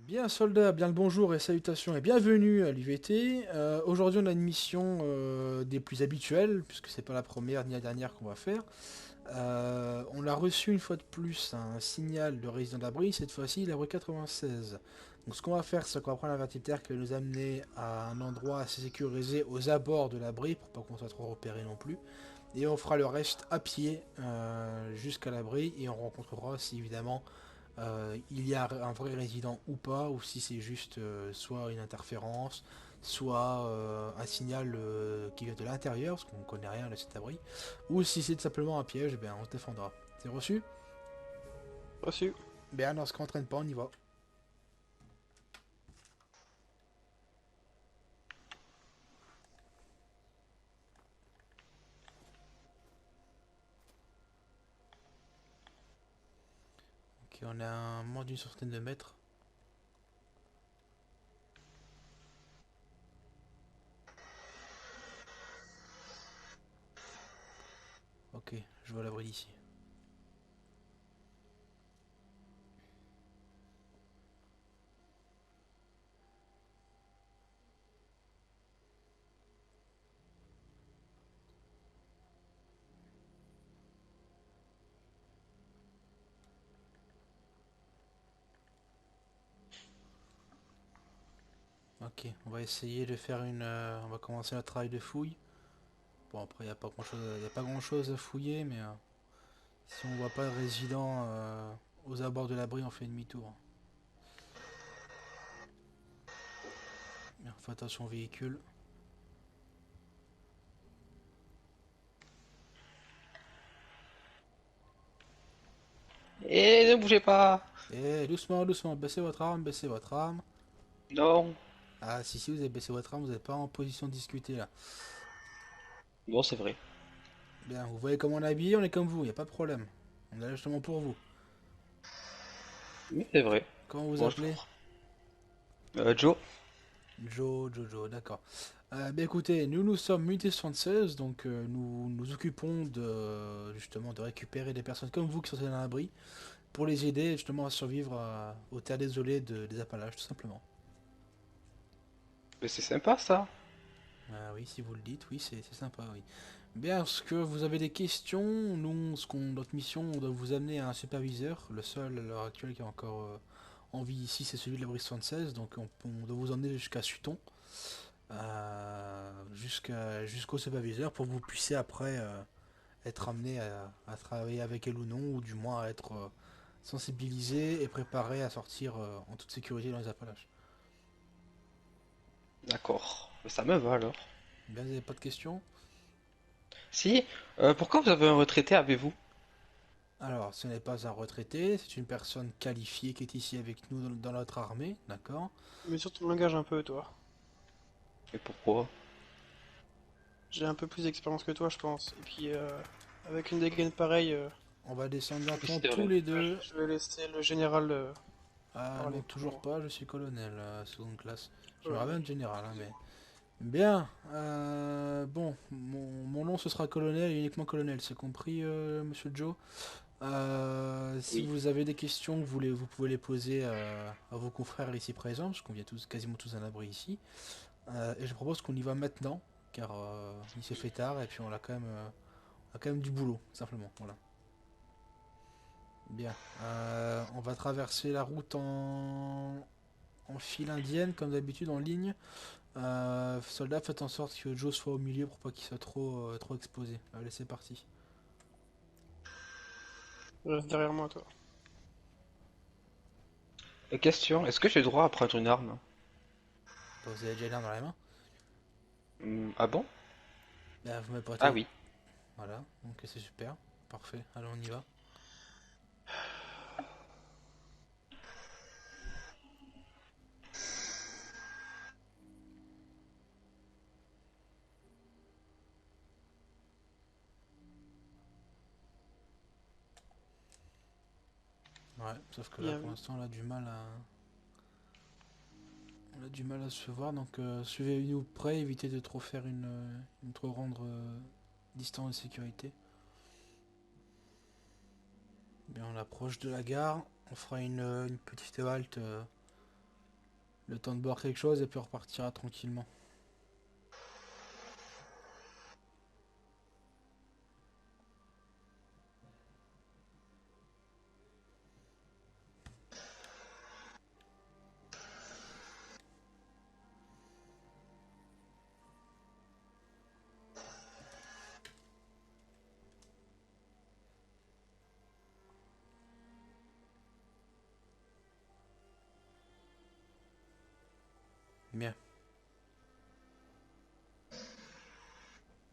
Bien soldats, bien le bonjour et salutations et bienvenue à l'UVT. Aujourd'hui on a une mission des plus habituelles, puisque c'est pas la première ni la dernière qu'on va faire. On a reçu une fois de plus un signal de résident d'abri, cette fois-ci l'abri 96. Donc ce qu'on va faire, c'est qu'on va prendre un vertitaire qui va nous amener à un endroit assez sécurisé aux abords de l'abri, pour pas qu'on soit trop repéré non plus. Et on fera le reste à pied jusqu'à l'abri et on rencontrera si évidemment il y a un vrai résident ou pas, ou si c'est juste soit une interférence, soit un signal qui vient de l'intérieur, parce qu'on ne connaît rien de cet abri, ou si c'est simplement un piège, eh bien, on se défendra. C'est reçu? Reçu. Bien, dans ce qu'on traîne pas, on y va. Ok, on a un moins d'une centaine de mètres. Ok, je vois l'abri d'ici. Ok, on va essayer de faire une... on va commencer notre travail de fouille. Bon, après, il n'y a pas grand-chose y a pas grand-chose à fouiller, mais si on voit pas de résident aux abords de l'abri, on fait demi-tour. Bien, fais attention au véhicule. Et ne bougez pas. Et doucement, doucement, baissez votre arme, baissez votre arme. Non. Ah, si vous avez baissé votre arme, vous n'êtes pas en position de discuter là. Bon, c'est vrai. Bien, vous voyez comment on est habillé, on est comme vous, il n'y a pas de problème. On est là justement pour vous. Oui, c'est vrai. Comment vous appelez? Bonjour. Joe. Joe, d'accord. Ben écoutez, nous sommes Unité 76, donc nous nous occupons de justement de récupérer des personnes comme vous qui sont dans l'abri pour les aider justement à survivre aux terres désolées des Appalaches, tout simplement. Mais c'est sympa ça. Ah oui, si vous le dites, oui, c'est sympa, oui. Bien, est-ce que vous avez des questions? Nous, notre mission, on doit vous amener à un superviseur. Le seul à l'heure actuelle qui est encore en vie ici, c'est celui de l'abri 76. Donc on doit vous emmener jusqu'à Sutton, jusqu'au superviseur pour que vous puissiez après être amené à travailler avec elle ou non, ou du moins à être sensibilisé et préparé à sortir en toute sécurité dans les Appalaches. D'accord. Ça me va alors. Bien, vous n'avez pas de questions? Si. Pourquoi vous avez un retraité avec vous? Alors, ce n'est pas un retraité, c'est une personne qualifiée qui est ici avec nous dans notre armée, d'accord? Mais sur ton langage un peu, toi. Et pourquoi? J'ai un peu plus d'expérience que toi, je pense. Et puis, avec une dégaine pareille, On va descendre Oui, maintenant c'est tous vrai. les deux. je vais laisser le général Ah parler non, pour toujours moi. pas, je suis colonel, seconde classe. Je me Ouais, rappelle général, hein, mais... Bien, bon, mon nom ce sera colonel et uniquement colonel, c'est compris, monsieur Joe? Si Oui. vous avez des questions, vous pouvez les poser à vos confrères ici présents, parce qu'on vient tous, quasiment tous à l'abri ici. Et je propose qu'on y va maintenant, car il s'est fait tard et puis on a quand même du boulot, simplement. Voilà. Bien. On va traverser la route en file indienne, comme d'habitude, en ligne. Soldat, faites en sorte que Joe soit au milieu pour pas qu'il soit trop exposé. Allez, c'est parti. reste derrière moi, toi. Et question, est-ce que j'ai le droit à prendre une arme? Bon, vous avez déjà l'arme dans la main. Ah bon? Là, vous me Ah prêtez. oui. Voilà, donc c'est super. Parfait, allez, on y va. Ouais, sauf que là, Bien pour vu. l'instant, on a du mal à se voir, donc suivez-nous près, évitez de trop faire une trop grande distance de sécurité. Bien, on approche de la gare, on fera une petite halte Le temps de boire quelque chose et puis on repartira tranquillement. Bien.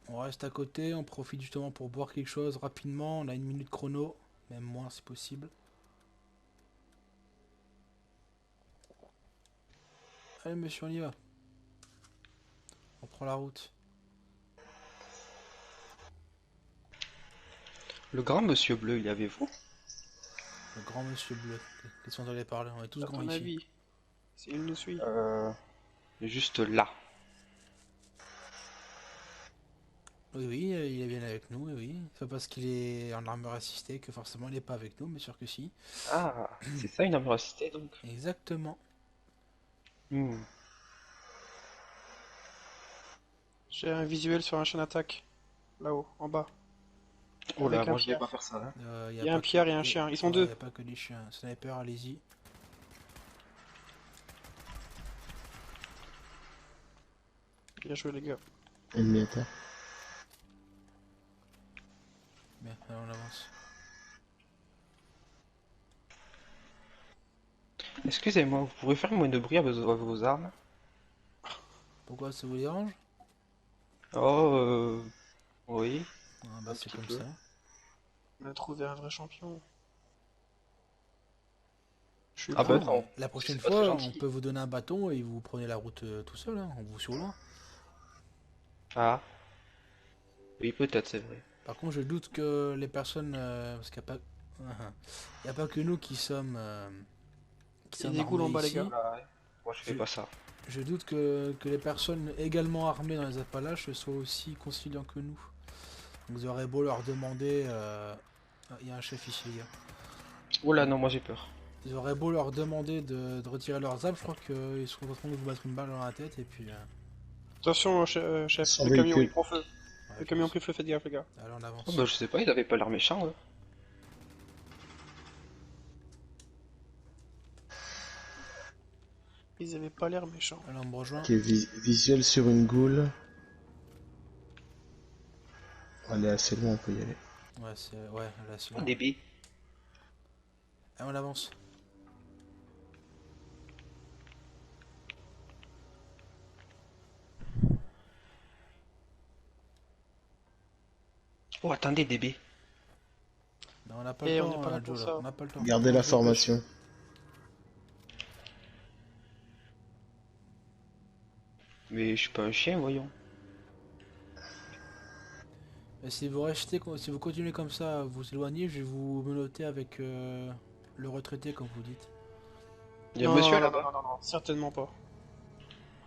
On reste à côté, on profite justement pour boire quelque chose rapidement. On a 1 minute chrono, même moins si possible. Allez monsieur, on y va. On prend la route. Le grand monsieur bleu, il y avait vous? Le grand monsieur bleu. Qu'est-ce qu'on allait parler? On est tous À grands ton ici. avis, s'il nous suit. Juste là. Oui, oui, il est bien avec nous, oui, oui. C'est pas parce qu'il est en armure assistée que forcément il n'est pas avec nous, mais sûr que si. Ah, c'est ça une armure assistée donc. Exactement. Hmm. J'ai un visuel sur un chaîne attaque. Là-haut, en bas. Oh là, Avec un moi je vais pas pierre. faire ça. Hein. Il Il y a un pierre et un chien. Ils sont Il deux. n'y a pas que des chiens. Sniper, allez-y. Bien joué, les gars. Ennemi à terre. Bien, allez, on avance. Excusez-moi, vous pouvez faire moins de bruit avec vos armes? Pourquoi ça vous dérange? Oh, oui, Ah un bah c'est petit comme peu. ça. On a trouvé un vrai champion. Je suis Ah bah pro. non, La prochaine c'est pas très fois, on gentil. peut vous donner un bâton et vous prenez la route tout seul, hein, on vous suit au loin. Ah, oui, peut-être, c'est vrai. Par contre, je doute que les personnes... parce qu'il n'y a pas... Il y a pas que nous qui Il y a sommes des ghouls armés en bas, les gars. ici. Voilà, ouais. Moi je fais Je, pas ça. je doute que les personnes également armées dans les Appalaches soient aussi conciliants que nous. Donc, vous aurez beau leur demander... ah, il y a un chef ici, les gars. Oh là, non, moi j'ai peur. Ils auraient beau leur demander de retirer leurs armes, je crois qu'ils seront en train de vous mettre une balle dans la tête et puis... Attention, chef. Sans Le camion, il véhicule. prend feu. ouais, Le je camion pense. pris feu, faites gaffe, les gars. Allez, on Oh avance. bah je sais pas, ils avaient pas l'air méchants, eux. Ils avaient pas l'air méchants. Allez, on me rejoint. Ok, visuel sur une goule. On est assez loin, on peut y aller. Ouais, c'est... Ouais, là, c'est Oh, bon. des baies. Allez, on avance. Oh, attendez, des baies. Non, on n'a pas le Et on temps, n'est pas là pour Joe, là. ça. On n'a pas le temps. Gardez On la se dépêche. formation. Mais je suis pas un chien, voyons. Et si vous restez, si vous continuez comme ça à vous éloigner, je vais vous menotter avec le retraité, comme vous dites. Il y a Non, monsieur non, non, là-bas. non, non, non, certainement pas.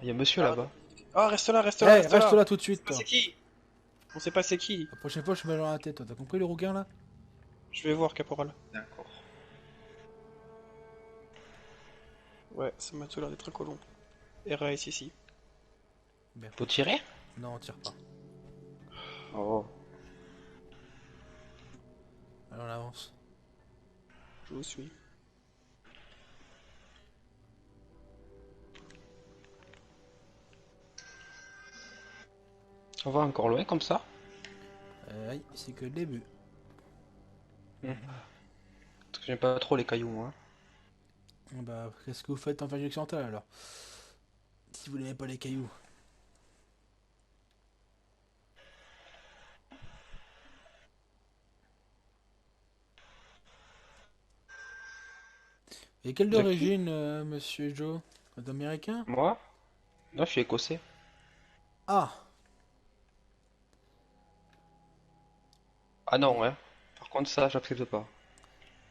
Il y a monsieur Arrête. là-bas. Ah, reste là, reste Eh, là, reste reste là. là tout de suite, On toi. sait pas c'est qui. On sait pas c'est qui. La prochaine fois, je me mets dans la tête, toi. T'as compris le rouquin, là? Je vais voir, caporal. D'accord. Ouais, ça m'a tout l'air d'être un colon. RAS ici. Faut tirer? Non, on tire pas. Oh. Allez, on avance. Je vous suis. On va encore loin comme ça? Aïe, c'est que le début. Parce que j'aime pas trop les cailloux, moi. Bah, qu'est-ce que vous faites en Virginie occidentale, alors? Si vous n'aimez pas les cailloux. Et quelle Jackie? d'origine, monsieur Joe? Vous êtes américain? Moi? Non, je suis écossais. Ah! Ah non, hein. Par contre, ça, j'accepte pas.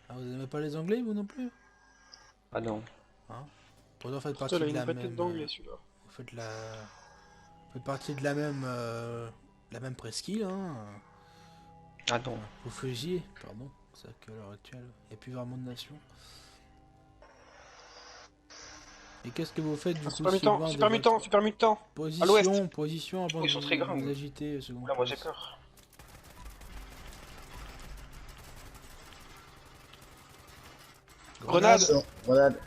Ah, vous aimez pas les Anglais, vous non plus? Ah non. Hein? Pourtant, vous faites Putain, partie il a de une la vraie tête même... d'anglais, celui-là. vous faites partie de la même presqu'île, hein? Ah non. Vous faisiez, pardon. C'est vrai qu'à l'heure actuelle, il n'y a plus vraiment de nation. Et qu'est-ce que vous faites du coup Super si mutant, loin de super mutant, votre super mutant. position, À l'ouest. position avant Oh, de ils sont très grands, vous oui. agiter, second Là, moi j'ai place. peur. Grenade. Attention, grenade.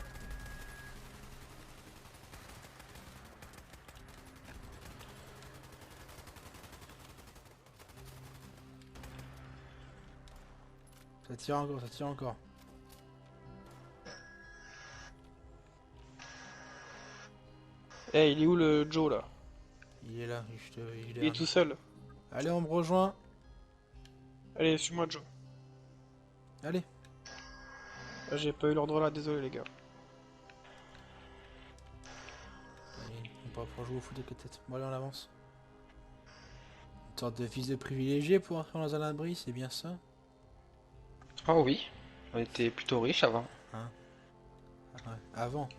Ça tire encore, ça tire encore. Eh, il est où le Joe là? Il est là, il Il est tout seul. Allez, on me rejoint. Allez, suis-moi Joe. Allez. Ah, j'ai pas eu l'ordre là, désolé les gars. On va pouvoir jouer au foot avec la tête. Bon, allez, on avance. Une sorte de fils de privilégié pour entrer dans un abri, c'est bien ça? Oh oui, on était plutôt riches avant. Ah ouais, avant.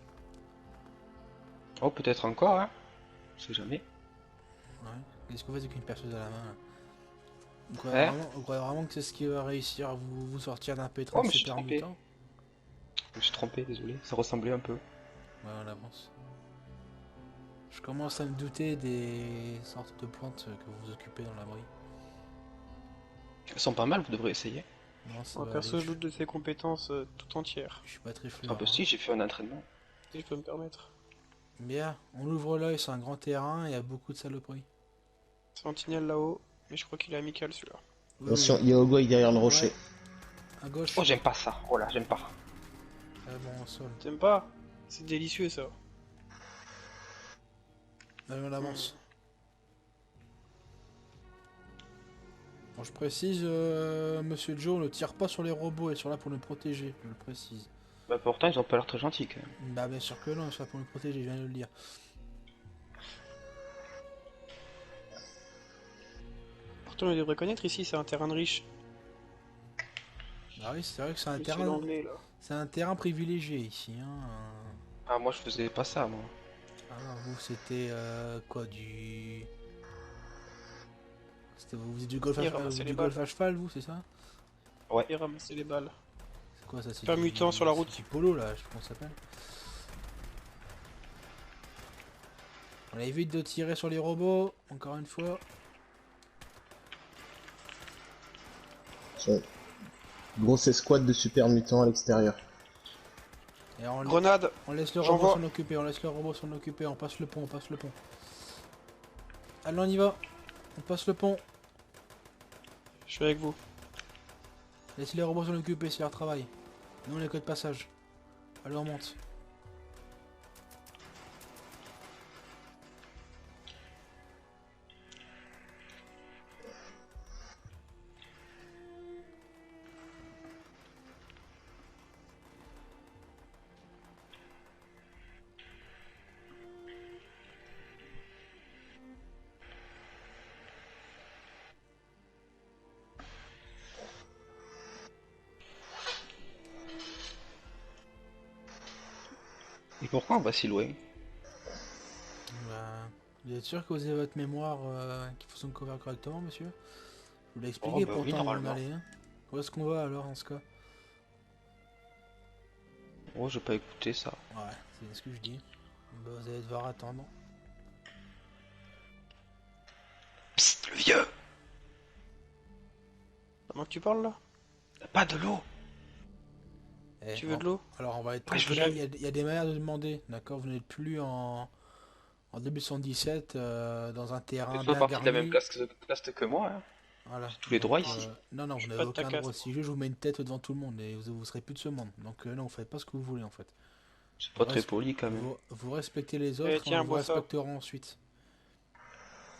Oh, peut-être encore, hein. On sait jamais. Ouais. Qu'est-ce qu'on fait avec une perceuse à la main là? Hein? Vous croyez vraiment que c'est ce qui va réussir à vous sortir d'un pétrin Oh, de mais je suis super trompé. mutant? Je me suis trompé, désolé. Ça ressemblait un peu. Ouais, on avance. Je commence à me douter des sortes de plantes que vous occupez dans l'abri. Elles sont pas mal, vous devrez essayer. Non, ça Moi va perso, aller, je doute de ses compétences tout entières. je suis pas très Ah fleur. bah si, j'ai fait un entraînement. Si je peux me permettre. Bien, on ouvre l'œil, c'est un grand terrain, il y a beaucoup de saloperies. Sentinelle là-haut, mais je crois qu'il est amical celui-là. Oui, Attention, oui. il y a Ogway derrière le rocher. Ouais. À gauche. Oh, j'aime pas ça. Oh là, j'aime pas. Ah bon, au sol. T'aimes pas? C'est délicieux ça. Allez, on avance. Bon, je précise, Monsieur Joe, ne tire pas sur les robots, ils sont là pour nous protéger, je le précise. Bah pourtant, ils ont pas l'air très gentils quand même. Bah bien sûr que non, ils sont là pour nous protéger, je viens de le dire. Pourtant, on devrait connaître ici, c'est un terrain de riche. Bah oui, c'est vrai que c'est un Monsieur terrain, l'anglais là. c'est un terrain privilégié ici. Hein. Ah, moi je faisais pas ça, moi. Ah non, vous c'était quoi du... Vous faisiez du golf Il à, ramassait les du balles. golf à cheval, vous, c'est ça? Et ramasser les balles. C'est quoi ça? C'est Faire mutant sur la route. c'est du polo là, je sais pas comment ça s'appelle. On évite de tirer sur les robots, encore une fois. Attention. Grosse escouade de super mutants à l'extérieur. Et on, Grenade. on laisse le J'envoie. robot s'en occuper, on laisse le robot s'en occuper, on passe le pont, on passe le pont. Allez, on y va. On passe le pont. Je suis avec vous. Laissez les robots s'en occuper, c'est leur travail. Nous on est que de passage. Allez, on monte. Et pourquoi on va si loin? Bah, vous êtes sûr que vous avez votre mémoire qui fonctionne correctement, monsieur? Je vous l'ai expliqué Oh, bah oui, pourtant où on normalement. allait. Hein. Où est-ce qu'on va alors en ce cas? Oh, j'ai pas écouté ça. Ouais, c'est ce que je dis. Bah, vous allez devoir attendre. Psst, le vieux! À moi que tu parles là? T'as pas de l'eau! Eh, Tu veux de l'eau? Alors on va être Ouais, je veux clair, bien. il y a des manières de demander, d'accord? Vous n'êtes plus en 2017 dans un terrain T'es bien pas partie de la garni. même classe que moi, hein. Voilà. Tous les droits Donc, ici. non, non, Je vous suis n'avez pas de ta aucun caste, droit. Si je vous mets une tête devant tout le monde et vous serez plus de ce monde. Donc non, vous faites pas ce que vous voulez en fait. C'est pas Vous très res- poli quand même. vous respectez les autres, Eh, tiens, on vous bois ça. respectera ensuite.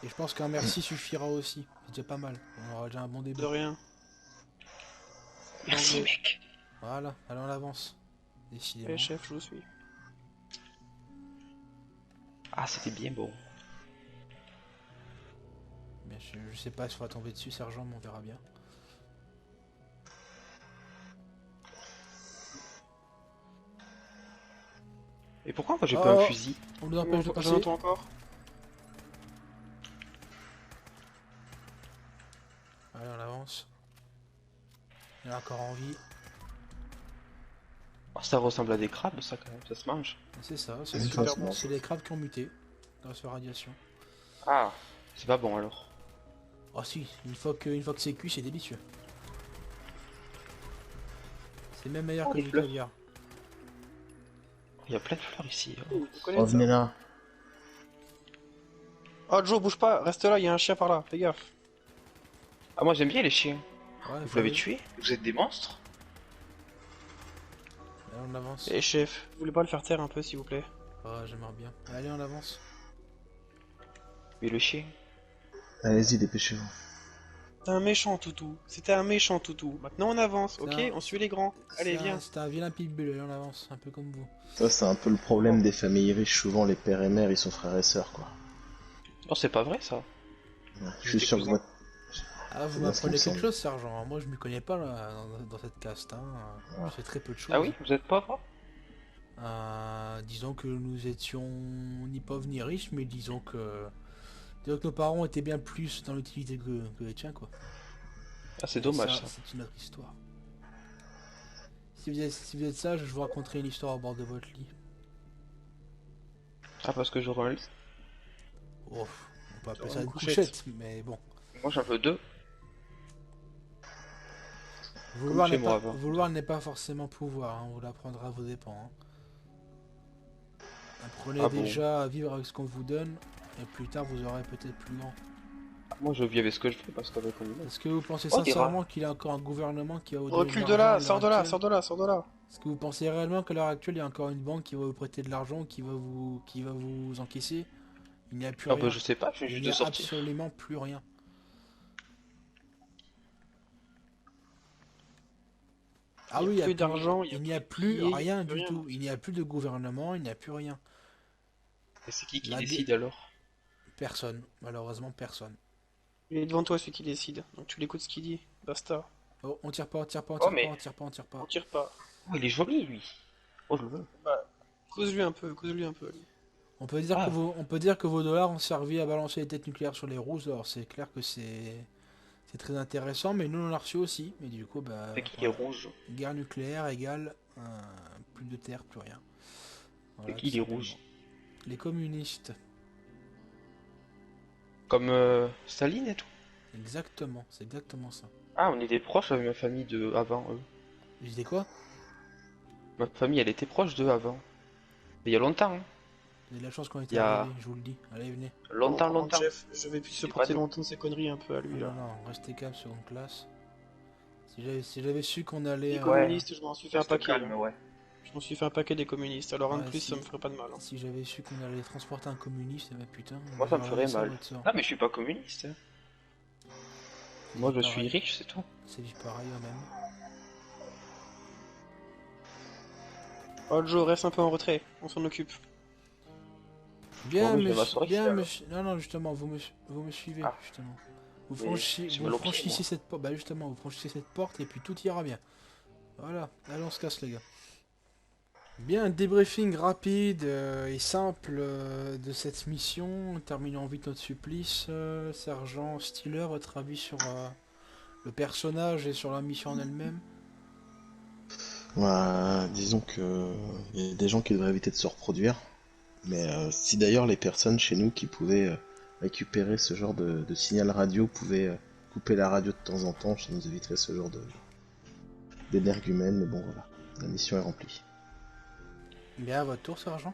Et je pense qu'un merci suffira aussi. C'est déjà pas mal. On aura déjà un bon De début. rien. Merci, L'anglais. mec! Voilà, allez on avance. Eh Décidément. chef, je vous suis. Ah, c'était bien beau. Mais je sais pas si on va tomber dessus, sergent, mais on verra bien. Et pourquoi moi j'ai pas un Oh. fusil? On nous empêche de J'en passer. entends encore. Allez, on avance. Il est encore en vie. Oh, ça ressemble à des crabes, ça quand même, ça se mange. C'est ça, C'est super bon. c'est les crabes qui ont muté grâce aux radiations. Ah, c'est pas bon alors. Oh si, une fois que c'est cuit, c'est délicieux. C'est même meilleur Oh, que les du fleurs. caviar. Il y a plein de fleurs ici. hein. Vous connaissez Revenez ça. là. Oh Joe, bouge pas, reste là, il y a un chien par là, fais gaffe. Ah, moi j'aime bien les chiens. Ouais, Vous l'avez tué? Vous êtes des monstres? Allez, on avance. Et chef, vous voulez pas le faire taire un peu s'il vous plaît? Oh, j'aimerais bien. Allez, on avance. Mais le chien? Allez-y, dépêchez-vous. C'était un méchant toutou, c'était un méchant toutou. Maintenant on avance, C'est ok? un- On suit les grands. Allez, viens. C'est un vilain pitbull, allez, on avance, un peu comme vous. Ça, c'est un peu le problème des familles riches. Souvent, les pères et mères, ils sont frères et sœurs, quoi. Oh, c'est pas vrai ça. Ouais, je suis sûr que cousins. votre... Ah, vous C'est bien ce qui me m'apprenez quelque semble. chose, sergent. Moi, je m'y connais pas là, dans cette caste. Hein. Je fais très peu de choses. Ah oui? Vous êtes pauvre? Disons que nous étions ni pauvres ni riches, mais disons que nos parents étaient bien plus dans l'utilité que les tiens, quoi. Ah, c'est Et dommage ça. c'est une autre histoire. Si vous êtes sage, je vous raconterai une histoire au bord de votre lit. Ah, parce que j'aurai un lit. Oh, on peut appeler Sur ça une une couchette. couchette, mais bon. Moi j'en veux deux. Vouloir chez n'est moi pas, avant. vouloir n'est pas forcément pouvoir, hein. On vous l'apprendra à vos dépens. Hein. Apprenez Ah bon? déjà à vivre avec ce qu'on vous donne, et plus tard vous aurez peut-être plus grand. Moi je vis avec ce que je fais parce qu'avec un Est-ce que vous pensez Oh, des sincèrement qu'il y a encore un gouvernement qui va vous donner Recule de de l'argent à là, l'heure sors de là, actuelle sors de là, sors de là. Est-ce que vous pensez réellement qu'à l'heure actuelle il y a encore une banque qui va vous prêter de l'argent, qui va vous encaisser? Il n'y a plus Ah rien. bah je sais pas, je viens Il juste n'y de a sortir. absolument plus rien. Ah Il oui, y a plus d'argent, il n'y a plus rien du tout. Il n'y a plus de gouvernement, il n'y a plus rien. Et c'est qui La décide alors? Personne, malheureusement personne. Il est devant toi celui qui décide, donc tu l'écoutes ce qu'il dit, basta. Oh, on tire pas, on tire pas, on Oh tire mais... pas, on tire pas, on tire On pas. tire pas. Oh il est joli lui. Oh je le veux. Cause-lui un peu, cause-lui un peu. On peut dire Ah. que on peut dire que vos dollars ont servi à balancer les têtes nucléaires sur les Russes. Alors c'est clair que c'est très intéressant, mais nous on l'a reçu aussi. Mais du coup, bah, C'est qui voilà. est rouge? Guerre nucléaire égale plus de terre, plus rien. Voilà, C'est qui tout les simplement. rouges? Les communistes. Comme Staline et tout? Exactement, c'est exactement ça. Ah on était proches avec ma famille de avant eux. Je disais quoi? Ma famille elle était proche d'eux avant. Il y a longtemps hein. Vous avez de la chance qu'on Il était y a- arrivés, je vous le dis. Allez, venez. Longtemps, Bon, longtemps. Chef, je vais plus C'est supporter pas nous. longtemps ces conneries un peu à lui Non, là. non, restez calme, seconde classe. Si j'avais su qu'on allait... Les communistes, je m'en suis fait un Reste paquet. calme, hein. ouais. Je m'en suis fait un paquet des communistes, alors un de Ouais, plus si. ça me ferait pas de mal. hein. Si j'avais su qu'on allait transporter un communiste, bah putain... Moi ça me j'aurais ferait laissé à mal. votre sort. Ah mais je suis pas communiste. Hein. Moi je suis Pareil. riche c'est tout. C'est du pareil au même. Oh Joe, reste un peu en retrait, on s'en occupe. Bien, Bon, oui, je vais monsieur, m'assurer bien, qu'il y a- monsieur. Non, non, justement, vous me suivez, Ah. justement. Vous, Mais je me vous l'occupe, franchissez moi. cette porte. Bah, justement, vous franchissez cette porte et puis tout ira bien. Voilà, allez, on se casse, les gars. Bien, un débriefing rapide et simple de cette mission. Terminons vite notre supplice. Sergent Stiller, votre avis sur le personnage et sur la mission en elle-même? Disons que il y a des gens qui devraient éviter de se reproduire. Mais si d'ailleurs les personnes chez nous qui pouvaient récupérer ce genre de signal radio pouvaient couper la radio de temps en temps, ça nous éviterait ce genre d'énergumène. Mais bon, voilà, la mission est remplie. Bien, à votre tour, sergent.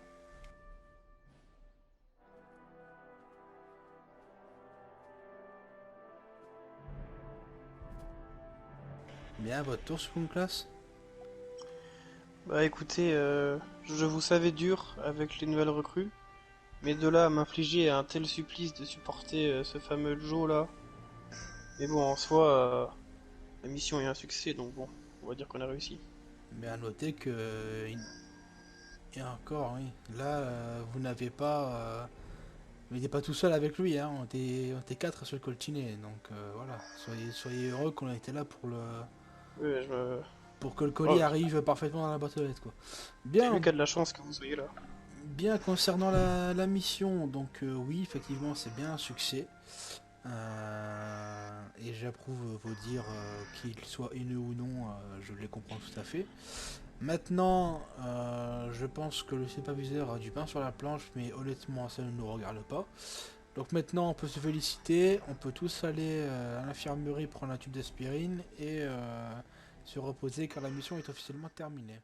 Bien, à votre tour, seconde classe. Bah écoutez, je vous savais dur avec les nouvelles recrues, mais de là à m'infliger un tel supplice de supporter ce fameux Joe là. Mais bon, en soi, la mission est un succès, donc bon, on va dire qu'on a réussi. Mais à noter que... Et encore, oui. Là, vous n'avez pas... vous n'étiez pas tout seul avec lui, hein. On était 4 sur le coltinet, donc voilà. Soyez heureux qu'on a été là pour le... Ouais, je... Pour que le colis Oh. arrive parfaitement dans la boîte aux lettres, quoi. C'est Bien, lui qui a de la chance que vous soyez là. bien concernant la mission, donc oui, effectivement, c'est bien un succès. Et j'approuve vos dires, qu'il soit haineux ou non, je les comprends tout à fait. Maintenant, je pense que le superviseur a du pain sur la planche, mais honnêtement, ça ne nous regarde pas. Donc maintenant, on peut se féliciter, on peut tous aller à l'infirmerie prendre un tube d'aspirine et se reposer car la mission est officiellement terminée.